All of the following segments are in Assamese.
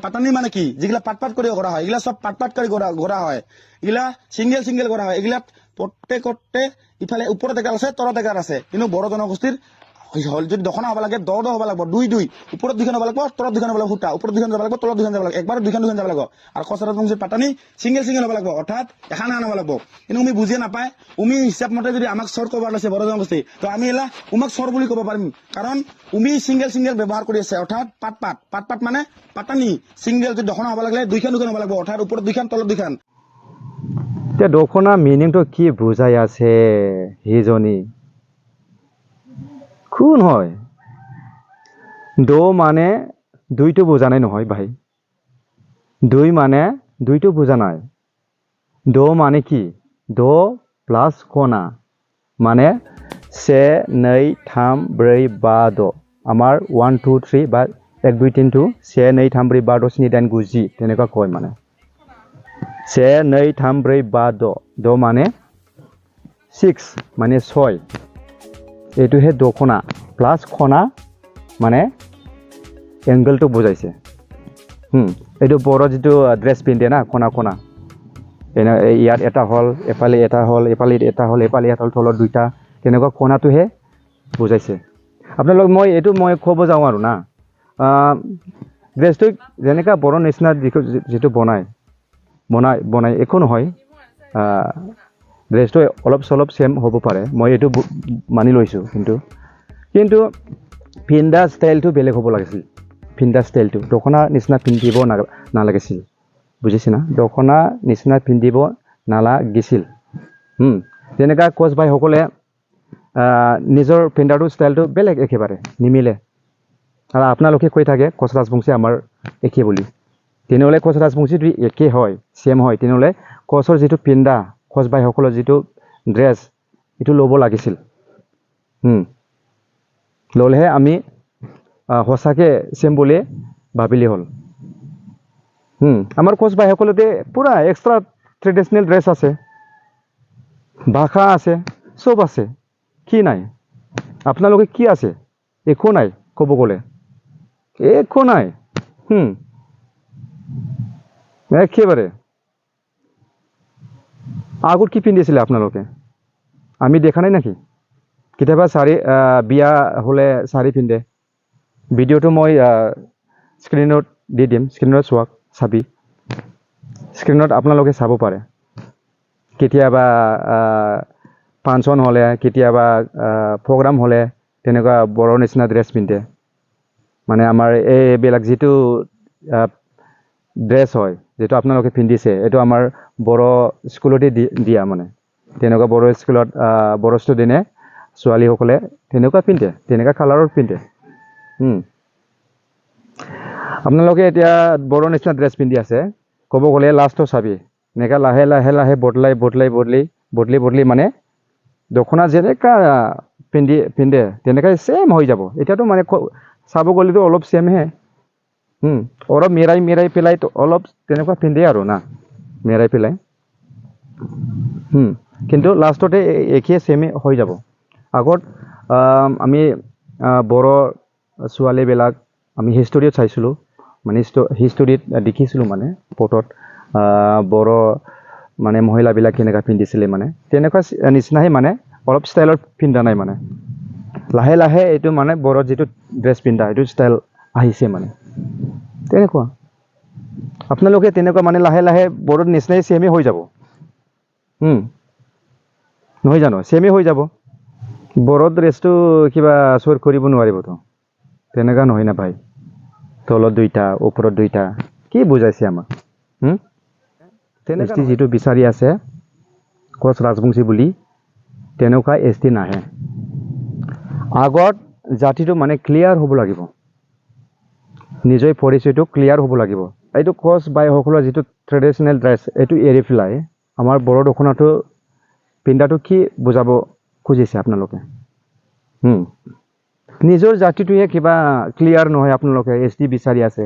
পাটানি মানে কি যেগুলা পাট করে করা হয় এগুলা সব পাট করে করা হয় এগুলা সিঙ্গেল করা হয় এগুলা প্রত্যেকতে ইফালে উপরে দেখার আছে তলত দেখার আছে কিন্তু বড় জনগোষ্ঠীর যদি দখনা হব লাগে দ হব লাগবে দুই উপরের দুইখান হব লাগবে তলত দুইখান হব লাগবে ফুটা উপরের দুইখান যাব লাগবে তলত দুইখান যাব লাগবে একবার দুইখান যাব লাগবে আর খসরা বংশীর পাটানি সিঙ্গেল হব লাগবে অর্থাৎ এখানে হব লাগবে কিন্তু উমি বুঝিয়ে নাপায় উমি হিসাব মতে যদি আমাক সর কবার আছে বড় জনগোষ্ঠী তো আমি এলা উমাক সর বুলি কব পাৰিম কাৰণ উমি সিঙ্গেল ব্যৱহাৰ কৰি আছে অৰ্থাৎ পাট মানে পাটানি সিঙ্গেল যদি দখনা হব লাগলে দুইখান হব লাগবে অৰ্থাৎ উপরের দুইখান তলত দুইখান এতিয়া দখনা মিনিংটো কি বুজাই আছে সেইজনী কোন হয় দো মানে দুইটো বোঝা নাই নহয় ভাই দুই মানে দুইটো বোঝা নাই দো মানে কি দো প্লাস কণা মানে से नै थाम ब्रै बा द' আমাৰ 1 2 3 বা 1 2 3 2 से नै थाम ब्रै बा द' स्नि दाइन गु जि তেনেকুৱা কয় মানে से नै थाम ब्रै बा द' মানে 6 মানে 6 এইটোহে দখনা প্লাস খনা মানে এংগলটো বুজাইছে এইটো বড় যেটো ড্রেস পিন্ধে না খনা ইয়াত এটা হল এফালে এটা হল এফালে এটা হল এফালে এটা হল তলত দুইটা তেনেকুৱা কোণাটোহে বুজাইছে আপোনালোক মই ক'ব যাওঁ আৰু না ড্ৰেছটো যেনেকা বড় নিচিনা যেটো বনাই একো নহয় ড্ৰেছটো অলপ চলপ সেম হ'ব পাৰে মই এইটো মানি লৈছোঁ কিন্তু পিন্ধা ষ্টাইলটো বেলেগ হ'ব লাগিছিল পিন্ধা ষ্টাইলটো দখনা নিচিনা পিন্ধিব নালাগিছিল বুজিছে না দখনা নিচিনা পিন্ধিব নালাগিছিল যেনেকা কোচ ভাইসকলে নিজৰ পিন্ধাটো ষ্টাইলটো বেলেগ একেবাৰে নিমিলে আৰু আপোনালোকে কৈ থাকে কোচ ৰাজবংশী আমাৰ একে বুলি তেনেহ'লে কোচ ৰাজবংশীটো একে হয় সেম হয় তেনেহ'লে কোচৰ যেটো পিন্ধা কোচ ভাইসকলৰ যেটো ড্ৰেছ এটো ল'ব লাগিছিল ল'লেহে আমি সঁচাকে সেম বুলি ভাবিলে হ'ল আমাৰ কোচ ভাইসকলতে পুৰা এক্সট্ৰা ট্ৰেডিশনেল ড্ৰেছ আছে ভাষা আছে সব আছে কি নাই আপোনালোকে কি আছে একো নাই ক'ব গ'লে একো নাই একেবাৰে আগত কি পিন্ধিছিলে আপোনালোকে আমি দেখা নাই নেকি কেতিয়াবা শাড়ী বিয়া হলে শাড়ী পিন্ধে ভিডিঅ'টো মই স্ক্ৰিনত দি দিম স্ক্ৰিনত চোৱাক চাবি স্ক্ৰিনত আপোনালোকে চাব পাৰে কেতিয়াবা ফাংচন হলে কেতিয়াবা প্ৰগ্ৰাম হলে তেনেকুৱা বড় নিচিনা ড্ৰেছ পিন্ধে মানে আমাৰ এইবিলাক যেটো ড্ৰেছ হয় যেটো আপোনালোকে পিন্ধিছে এটো আমাৰ বড় স্কুলতে দিয়া মানে তেনেকুৱা বড় স্কুলত বড় ষ্টুডেণ্টে ছোৱালীসকলে তেনেকুৱা পিন্ধে তেনেকুৱা কালাৰৰ পিন্ধে আপোনালোকে এতিয়া বড় নিচিনা ড্ৰেছ পিন্ধি আছে ক'ব গ'লে লাষ্টটো চাবি এনেকা লাহে বদলি মানে দখনা যেনেকা পিন্ধে তেনেকাই সেম হৈ যাব এতিয়াতো মানে চাব গ'লেতো অলপ সেমহে অলপ মেৰাই পেলাই অলপ তেনেকুৱা পিন্ধে আৰু না মেৰাই পেলাই কিন্তু লাষ্টতে একে সেমে হৈ যাব আগত আমি বড় ছোৱালীবিলাক আমি হিষ্টৰীত চাইছিলোঁ মানে হিষ্টৰীত দেখিছিলোঁ মানে ফটোত বড় মানে মহিলাবিলাক কেনেকৈ পিন্ধিছিলে মানে তেনেকুৱা নিচিনাহে মানে অলপ ষ্টাইলত পিন্ধা নাই মানে লাহে এইটো মানে বড় যেটো ড্ৰেছ পিন্ধা এইটো ষ্টাইল আহিছে মানে তেনেকুৱা আপোনালোকে তেনেকুৱা মানে লাহে বড় নিচিনাই সেমে হৈ যাব নহয় জানো সেমে হৈ যাব বড় ড্ৰেছটো কিবা চোৰ কৰিব নোৱাৰিবতো তেনেকুৱা নহয় না ভাই তলত দুইটা ওপৰত দুইটা কি বুজাইছে আমাক তেনেকুৱা যেটো বিচাৰি আছে কোচ ৰাজবংশী বুলি তেনেকুৱা এছটি নাহে আগত জাতিটো মানে ক্লিয়াৰ হ'ব লাগিব নিজৰ পৰিচয়টো ক্লিয়াৰ হ'ব লাগিব এইটো কোচ ভাইসকলৰ যেটো ট্ৰেডিশনেল ড্ৰেছ এইটো এৰি পেলাই আমাৰ বড় দখনাটো পিন্ধাটো কি বুজাব খুজিছে আপোনালোকে নিজৰ জাতিটোহে কিবা ক্লিয়াৰ নহয় আপোনালোকে এছটি বিচাৰি আছে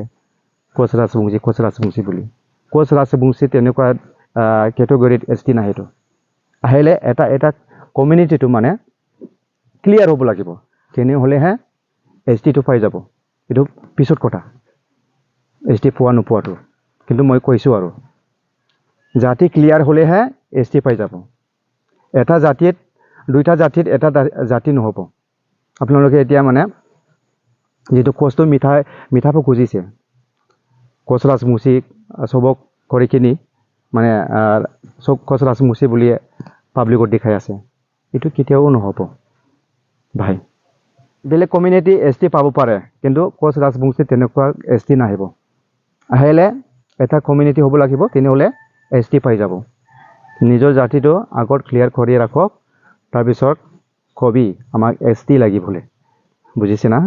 কোচ ৰাজবংশী বুলি কোচ ৰাজবংশী তেনেকুৱা কেটেগৰীত এছটি নাহেতো আহিলে এটা কমিউনিটিটো মানে ক্লিয়াৰ হ'ব লাগিব তেনেহ'লেহে এছটিটো পাই যাব এইটো পিছত কথা এছ টি পোৱা নোপোৱাটো, কিন্তু মই কৈছোঁ আৰু জাতি ক্লিয়াৰ হ'লেহে এছ টি পাই যাব। এটা জাতিত দুইটা জাতিত এটা জাতি নহ'ব। আপোনালোকে এতিয়া মানে যিটো কচটো মিঠাব খুজিছে, কোচ ৰাজবংশী চবক কৰি কিনি মানে চব কোচ ৰাজবংশী বুলিয়ে পাব্লিকত দেখাই আছে, এইটো কেতিয়াও নহ'ব ভাই। বেলেগ কমিউনিটি এছ টি পাব পাৰে, কিন্তু কোচ ৰাজবংশী তেনেকুৱা এছ টি নাহিব। আহিলে এটা কমিউনিটি হ'ব লাগিব, তেনেহ'লে এছ টি পাই যাব। নিজৰ জাতিটো আগত ক্লিয়াৰ কৰি ৰাখক, তাৰপিছত কবি আমাক এছ টি লাগিবলৈ, বুজিছে না?